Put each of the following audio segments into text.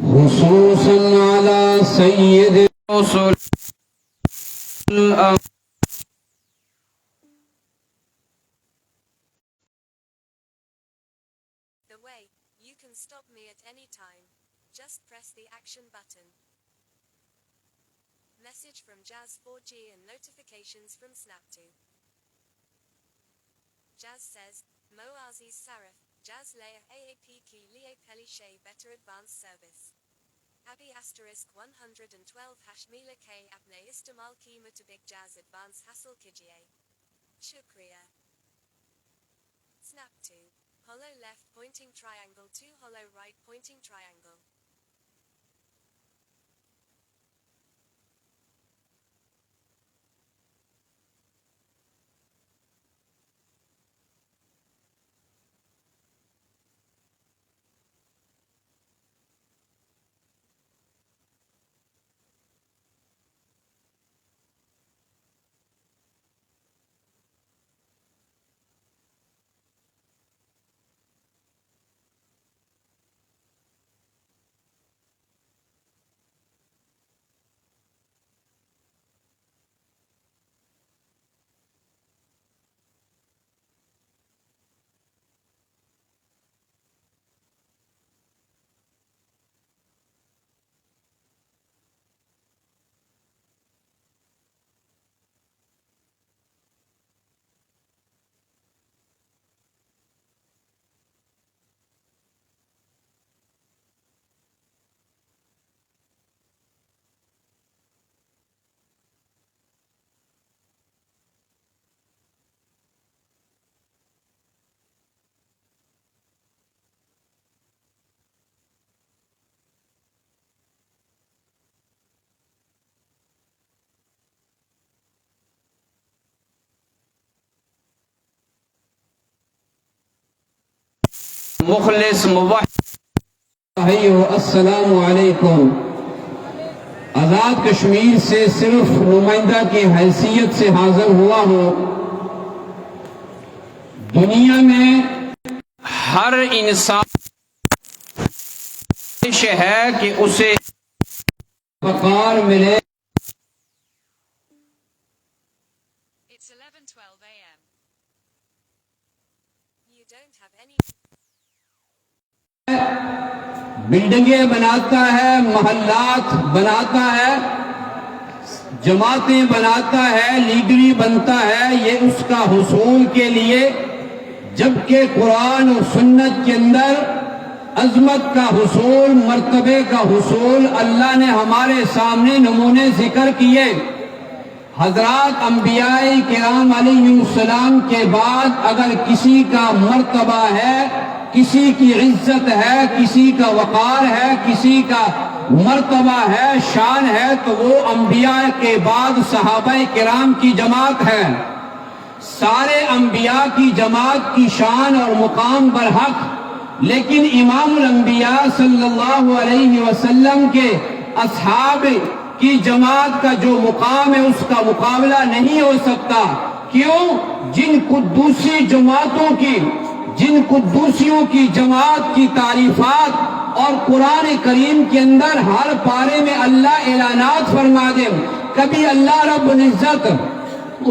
خصوصا على سيد الرسل. The way, you can stop me at any time. Just press the action button. Message from Jazz 4G and notifications from Snap2. Jazz says, Mo Aziz Sarif, Jazz Leia AAP Ki Liye Peli Shay Better Advanced Service. Abi asterisk 112 Hashmila K Apne Istamal Ki Mutabik Jazz Advance Hassle Kijiye. Shukriya. Snap2. Hollow left pointing triangle to hollow right pointing triangle. مخلص السلام علیکم. آزاد کشمیر سے صرف نمائندہ کی حیثیت سے حاضر ہوا ہوں. دنیا میں ہر انسان خواہش ہے کہ اسے وقار ملے. It's 11:12 a.m. You don't have any. بلڈنگیں بناتا ہے، محلات بناتا ہے، جماعتیں بناتا ہے، لیڈری بنتا ہے، یہ اس کا حصول کے لیے. جبکہ قرآن و سنت کے اندر عظمت کا حصول، مرتبے کا حصول اللہ نے ہمارے سامنے نمونے ذکر کیے. حضرات انبیاء کرام علیہ السلام کے بعد اگر کسی کا مرتبہ ہے، کسی کی عزت ہے، کسی کا وقار ہے، کسی کا مرتبہ ہے، شان ہے، تو وہ انبیاء کے بعد صحابہ کرام کی جماعت ہے. سارے انبیاء کی جماعت کی شان اور مقام برحق، لیکن امام الانبیاء صلی اللہ علیہ وسلم کے اصحاب کی جماعت کا جو مقام ہے اس کا مقابلہ نہیں ہو سکتا. کیوں؟ جن قدوسی جماعتوں کی، جن قدوسیوں کی جماعت کی تعریفات اور قرآن کریم کے اندر ہر پارے میں اللہ اعلانات فرما دے. کبھی اللہ رب العزت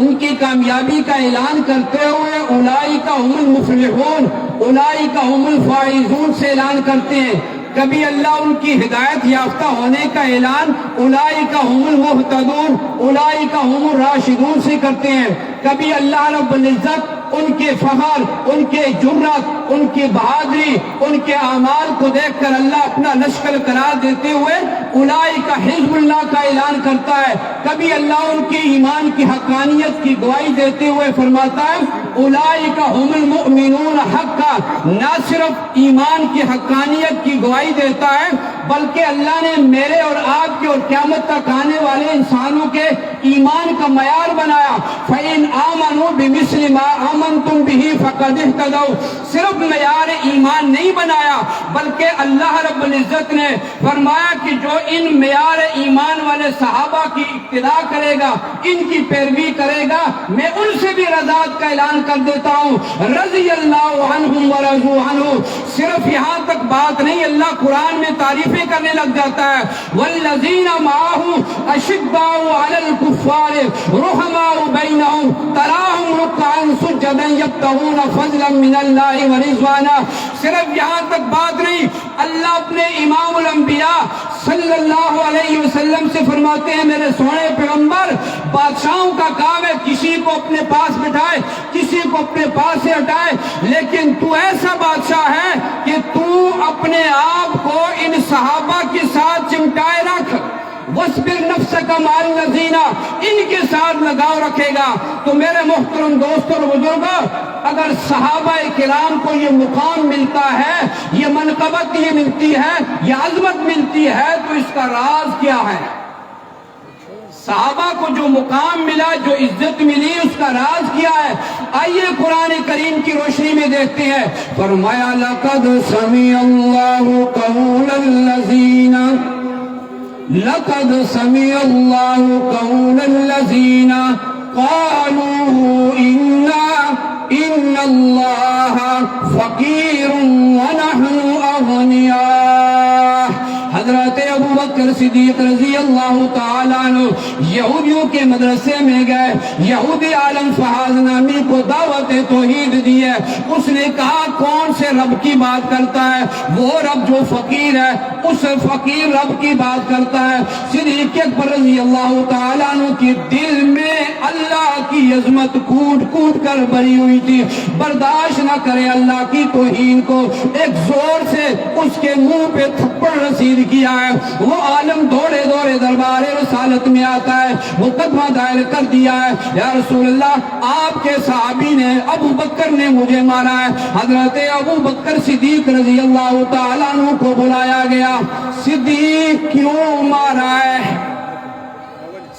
ان کی کامیابی کا اعلان کرتے ہوئے اولئک هم المفلحون، اولئک هم الفائزون سے اعلان کرتے ہیں. کبھی اللہ ان کی ہدایت یافتہ ہونے کا اعلان اولئک هم المہتدون، اولئک هم الراشدون سے کرتے ہیں. کبھی اللہ رب العزت ان کے فخر، ان کے جرات، ان کی بہادری، ان کے اعمال کو دیکھ کر اللہ اپنا لشکر قرار دیتے ہوئے اولئک حزب اللہ کا اعلان کرتا ہے. کبھی اللہ ان کے ایمان کی حقانیت کی گواہی دیتے ہوئے فرماتا ہے اولئک هم المؤمنون حقا. نہ صرف ایمان کی حقانیت کی گواہی دیتا ہے بلکہ اللہ نے میرے اور آپ کے اور قیامت تک آنے والے انسانوں کے ایمان کا معیار بنایا. فَإِنْ آمَنُوا بِمِثْلِ مَا آمَنْتُمْ بِهِ فَقَدْ اهْتَدَوْا. صرف معیار ایمان نہیں بنایا بلکہ اللہ رب العزت نے فرمایا کہ جو ان معیار ایمان والے صحابہ کی اقتداء کرے گا، ان کی پیروی کرے گا، میں ان سے بھی رضاعت کا اعلان کر دیتا ہوں رضی اللہ عنہم ورضوا عنہ. صرف یہاں تک بات نہیں, اللہ قرآن میں تعریفیں کرنے لگ جاتا ہے. والذین معہ اشداء علی الکفار رحماء بینہم تراہم رکعا سجدا یبتغون فضلا من اللہ ورضوانا. صرف یہاں تک بات نہیں, اللہ اپنے امام الانبیاء صلی اللہ علیہ وسلم سے فرماتے ہیں میرے سونے پیغمبر, بادشاہوں کا کام ہے کسی کو اپنے پاس بٹھائے, کسی کو اپنے پاس سے ہٹائے, لیکن تو ایسا بادشاہ ہے کہ تو اپنے آپ کو ان صحابہ کے ساتھ چمٹائے رکھ. وَاصْبِرْ نَفْسَكَ مَعَ الَّذِينَ, ان کے ساتھ لگاؤ رکھے گا. تو میرے محترم دوستوں اور بزرگوں, اگر صحابہ کرام کو یہ مقام ملتا ہے, یہ منقبت یہ ملتی ہے, یہ عظمت ملتی ہے, تو اس کا راز کیا ہے؟ صحابہ کو جو مقام ملا, جو عزت ملی, اس کا راز کیا ہے؟ آئیے قرآن کریم کی روشنی میں دیکھتے ہیں. فرمایا لَقَدْ سَمِعَ اللَّهُ قَوْلَ الَّذِينَ لَقَدْ سَمِعَ اللَّهُ قَوْلَ الَّذِينَ قَالُوا إِنَّ اللَّهَ فَقِيرٌ وَنَحْنُ أَغْنِيَاءُ. حضرت ابو بکر صدیق رضی اللہ تعالیٰ عنہ یہودیوں کے مدرسے میں گئے. یہودی عالم فہاز نامی کو دعوت توحید دی ہے. اس نے کہا کون سے رب کی بات کرتا ہے؟ وہ رب جو فقیر ہے, اس فقیر رب کی بات کرتا ہے. صدیق اکبر رضی اللہ تعالیٰ عنہ کے دل میں اللہ کی عظمت کوٹ کوٹ کر بھری ہوئی تھی. برداشت نہ کرے اللہ کی توہین کو, ایک زور سے اس کے منہ پہ تھپڑ رسید کیا ہے. وہ عالم دوڑے دوڑے دربار رسالت میں آتا ہے, مقدمہ دائر کر دیا ہے, یا رسول اللہ آپ کے صحابی نے ابو بکر نے مجھے مارا ہے. حضرت ابو بکر صدیق رضی اللہ تعالیٰ عنہ کو بلایا گیا. صدیق کیوں مارا ہے؟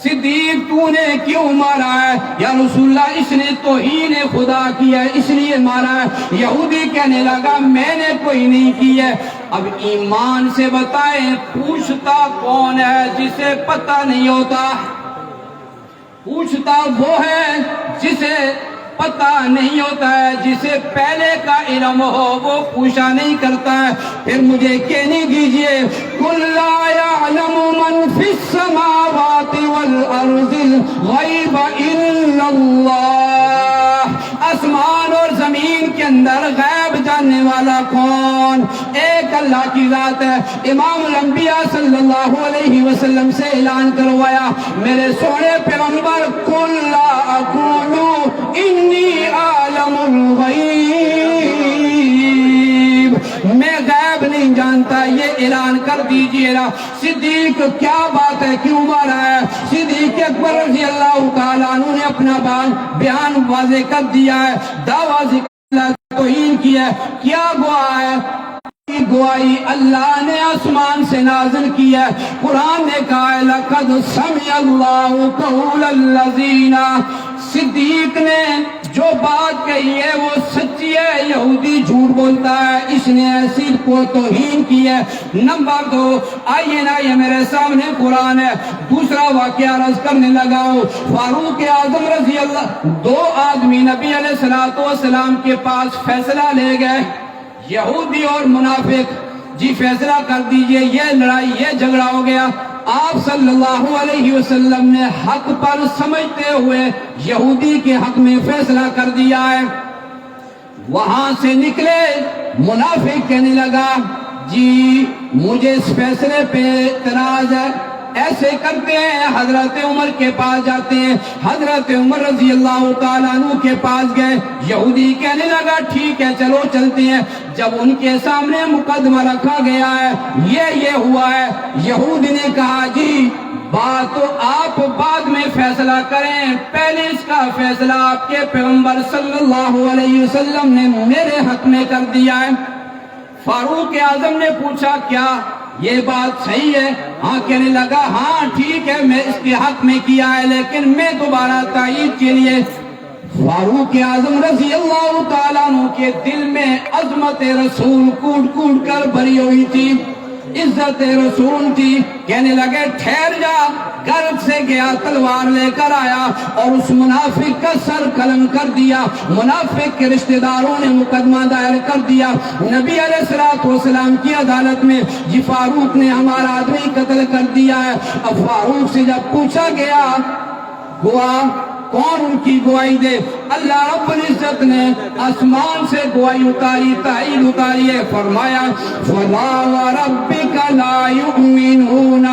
صدیق تو نے کیوں مارا ہے؟ یا رسول اللہ اس نے توہین خدا کی ہے اس لیے مارا ہے. یہودی کہنے لگا میں نے کوئی نہیں کی ہے. اب ایمان سے بتائیں پوچھتا کون ہے جسے پتہ نہیں ہوتا؟ پوچھتا وہ ہے جسے پتہ نہیں ہوتا ہے, جسے پہلے کا علم ہو وہ پوچھا نہیں کرتا ہے. پھر مجھے کہنے دیجئے قُلْ لَا يَعْلَمُ مَنْ فِي السَّمَاوَاتِ وَالْأَرْضِ الْغَيْبَ إِلَّا اللَّهُ. آسمان اور زمین کے اندر غیب جاننے والا کون؟ ایک اللہ کی ذات ہے. امام الانبیاء صلی اللہ علیہ وسلم سے اعلان کروایا میرے سونے پیغمبر قُلْ لَا أَقُولُ إِنِّي أَعْلَمُ الْغَيْبَ, میں غیب نہیں جانتا, یہ اعلان کر دیجئے نا. صدیق کیا بات ہے, کیوں مارا ہے؟ صدیق اکبر رضی اللہ تعالیٰ عنہ نے اپنا بیان واضح کر دیا ہے, دعویٰ ذکر توہین کیا ہے. کیا گواہ ہے؟ گواہی اللہ نے آسمان سے نازل کی ہے. قرآن نے کہا ہے لَقَدْ سَمِعَ اللَّهُ قَوْلَ الَّذِينَ. صدیق نے جو بات کہی ہے وہ سچی ہے, یہودی جھوٹ بولتا ہے, اس نے ایسی کو توہین کی ہے. نمبر 2, آئیے نا یہ میرے سامنے قرآن ہے. دوسرا واقعہ عرض کرنے لگا ہوں. فاروق اعظم رضی اللہ, 2 آدمی نبی علیہ السلام کے پاس فیصلہ لے گئے, یہودی اور منافق. جی فیصلہ کر دیجئے, یہ لڑائی یہ جھگڑا ہو گیا. آپ صلی اللہ علیہ وسلم نے حق پر سمجھتے ہوئے یہودی کے حق میں فیصلہ کر دیا ہے. وہاں سے نکلے منافق کہنے لگا جی مجھے اس فیصلے پہ اعتراض ہے. ایسے کرتے ہیں, حضرت عمر کے پاس جاتے ہیں. حضرت عمر رضی اللہ تعالیٰ عنہ کے پاس گئے. یہودی کہنے لگا ٹھیک ہے چلو چلتے ہیں. جب ان کے سامنے مقدمہ رکھا گیا ہے یہ ہوا ہے, یہودی نے کہا جی بات تو آپ بعد میں فیصلہ کریں, پہلے اس کا فیصلہ آپ کے پیغمبر صلی اللہ علیہ وسلم نے میرے حق میں کر دیا ہے. فاروق اعظم نے پوچھا کیا یہ بات صحیح ہے؟ ہاں کہنے لگا ہاں ٹھیک ہے میں اس کے حق میں کیا ہے, لیکن میں دوبارہ تائید کے لیے. فاروق اعظم رضی اللہ تعالیٰ عنہ کے دل میں عظمت رسول کوٹ کوٹ کر بھری ہوئی تھی. عزت رسول تھی. کہنے لگے ٹھہر جا. گھر سے گیا, تلوار لے کر آیا اور اس منافق کا سر قلم کر دیا. منافق کے رشتہ داروں نے مقدمہ دائر کر دیا نبی علیہ الصلوۃ والسلام کی عدالت میں. جی فاروق نے ہمارا آدمی قتل کر دیا ہے. اب فاروق سے جب پوچھا گیا گواہ کون ان کی گواہی دے, اللہ رب العزت نے آسمان سے گواہی اتاری, تائید اتاری ہے. فرمایا فلا وربک لا یؤمنون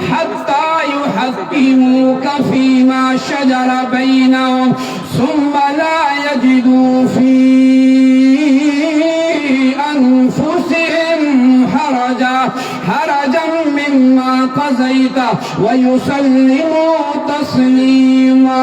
حتی یحکموک فیما شجر بینہم ثم لا یجدوا فی انفسهم حرجا مما قضیت ویسلموا تسلیما.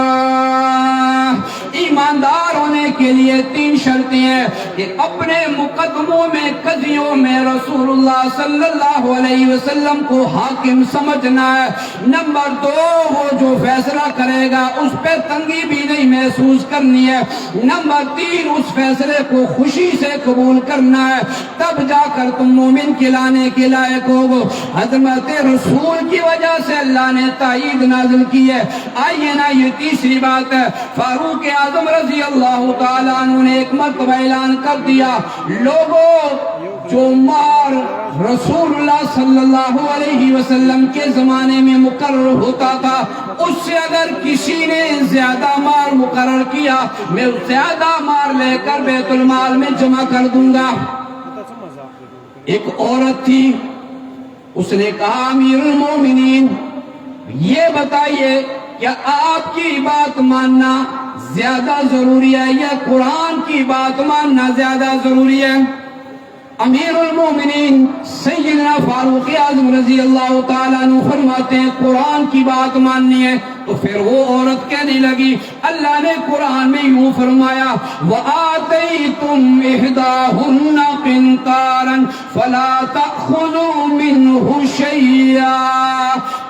ایماندار ہونے کے لیے 3 شرطیں ہیں کہ اپنے مقدموں میں, قضیوں میں رسول اللہ صلی اللہ علیہ وسلم کو حاکم سمجھنا ہے. نمبر 2, وہ جو فیصلہ کرے گا اس پہ تنگی بھی نہیں محسوس کرنی ہے. نمبر 3, اس فیصلے کو خوشی سے قبول کرنا ہے, تب جا کر تم مومن کہلانے کے لائق ہو. حضرت رسول کی وجہ سے اللہ نے تائید نازل کی ہے. آئیے نا یہ تیسری بات ہے. فاروق اعظم رضی اللہ تعالیٰ عنہ نے ایک مرتبہ اعلان کر دیا, لوگوں جو مار رسول اللہ صلی اللہ علیہ وسلم کے زمانے میں مقرر ہوتا تھا, اس سے اگر کسی نے زیادہ مار مقرر کیا میں زیادہ مار لے کر بیت المال میں جمع کر دوں گا. ایک عورت تھی, اس نے کہا امیر المومنین یہ بتائیے کیا آپ کی بات ماننا زیادہ ضروری ہے یا قرآن کی بات ماننا زیادہ ضروری ہے؟ امیر المومنین سیدنا فاروق اعظم رضی اللہ تعالیٰ عنہ فرماتے ہیں قرآن کی بات ماننی ہے. تو پھر وہ عورت کہنے لگی اللہ نے قرآن میں یوں فرمایا وَآتَيْتُمْ إِحْدَاهُنَّ قِنْطَارًا فَلَا تَأْخُذُوا مِنْهُ شَيْئًا.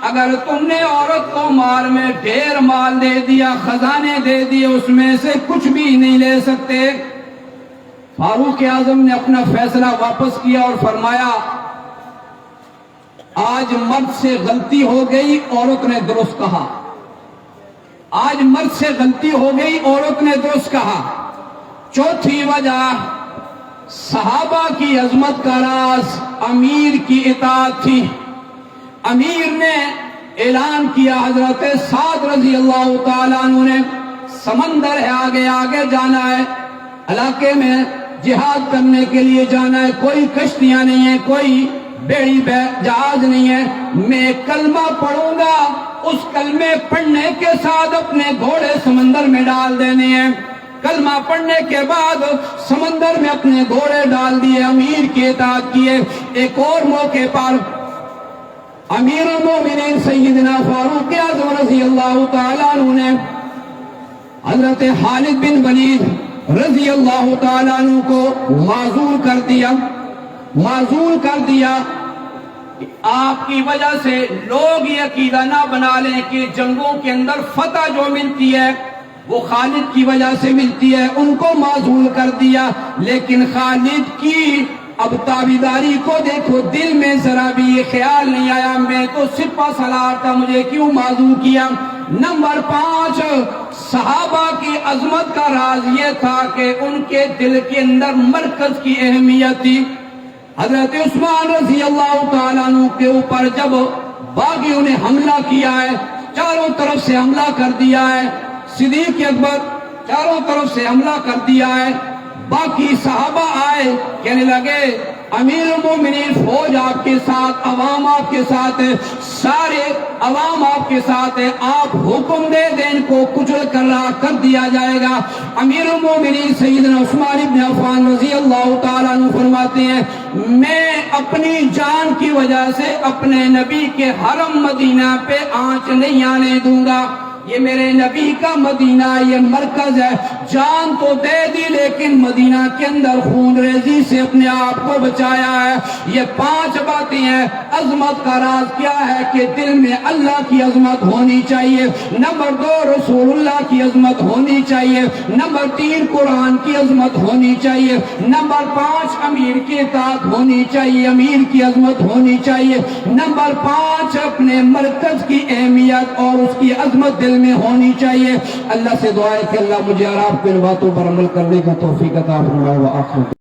اگر تم نے عورت کو مال میں ڈھیر مال دے دیا, خزانے دے دیے, اس میں سے کچھ بھی نہیں لے سکتے. فاروق اعظم نے اپنا فیصلہ واپس کیا اور فرمایا آج مرد سے غلطی ہو گئی, عورت نے درست کہا. آج مرد سے غلطی ہو گئی, عورت نے درست کہا. چوتھی وجہ صحابہ کی عظمت کا راز امیر کی اطاعت تھی. امیر نے اعلان کیا, حضرت سعد رضی اللہ تعالیٰ عنہ نے, سمندر ہے آگے آگے جانا ہے, علاقے میں جہاد کرنے کے لیے جانا ہے, کوئی کشتیاں نہیں ہیں, کوئی بیڑی جہاز نہیں ہے, میں کلمہ پڑھوں گا, اس کلمے پڑھنے کے ساتھ اپنے گھوڑے سمندر میں ڈال دینے ہیں. کلمہ پڑھنے کے بعد سمندر میں اپنے گھوڑے ڈال دیے, امیر کی اطاعت کیے. ایک اور موقع پر امیر المومنین سیدنا فاروق اعظم رضی اللہ تعالیٰ عنہ نے حضرت خالد بن ولید رضی اللہ تعالیٰ عنہ کو معزول کر دیا. معزول کر دیا. آپ کی وجہ سے لوگ یہ عقیدہ نہ بنا لیں کہ جنگوں کے اندر فتح جو ملتی ہے وہ خالد کی وجہ سے ملتی ہے. ان کو معزول کر دیا, لیکن خالد کی اب تابعداری کو دیکھو, دل میں ذرا بھی یہ خیال نہیں آیا میں تو سپہ سالار تھا, مجھے کیوں معزول کیا. نمبر 5, صحابہ کی عظمت کا راز یہ تھا کہ ان کے دل کے اندر مرکز کی اہمیت تھی. حضرت عثمان رضی اللہ تعالیٰ عنہ کے اوپر جب باغیوں نے حملہ کیا ہے, چاروں طرف سے حملہ کر دیا ہے, صدیق اکبر چاروں طرف سے حملہ کر دیا ہے, باقی صحابہ آئے, کہنے لگے امیر المومنین فوج آپ کے ساتھ, عوام آپ کے ساتھ ہے, سارے عوام آپ کے ساتھ ہے, آپ حکم دے دیں ان کو کچل کر دیا جائے گا. امیر المومنین سیدنا عثمان بن عفان رضی اللہ تعالیٰ عنہ فرماتے ہیں میں اپنی جان کی وجہ سے اپنے نبی کے حرم مدینہ پہ آنچ نہیں آنے دوں گا. یہ میرے نبی کا مدینہ، یہ مرکز ہے، جان تو دے دی لیکن مدینہ کے اندر خون ریزی سے اپنے آپ کو بچایا ہے۔ یہ 5 باتیں ہیں۔ عظمت کا راز کیا ہے کہ دل میں اللہ کی عظمت ہونی چاہیے، نمبر 2 رسول اللہ کی عظمت ہونی چاہیے، نمبر 3 قرآن کی عظمت ہونی چاہیے، نمبر 5 امیر کی اطاعت ہونی چاہیے، امیر کی عظمت ہونی چاہیے، نمبر 5 اپنے مرکز کی اہمیت اور اس کی عظمت دل میں ہونی چاہیے۔ اللہ سے دعا ہے کہ اللہ مجھے اور آپ کو ان باتوں پر عمل کرنے کا توفیق عطا فرمائے۔ وآخر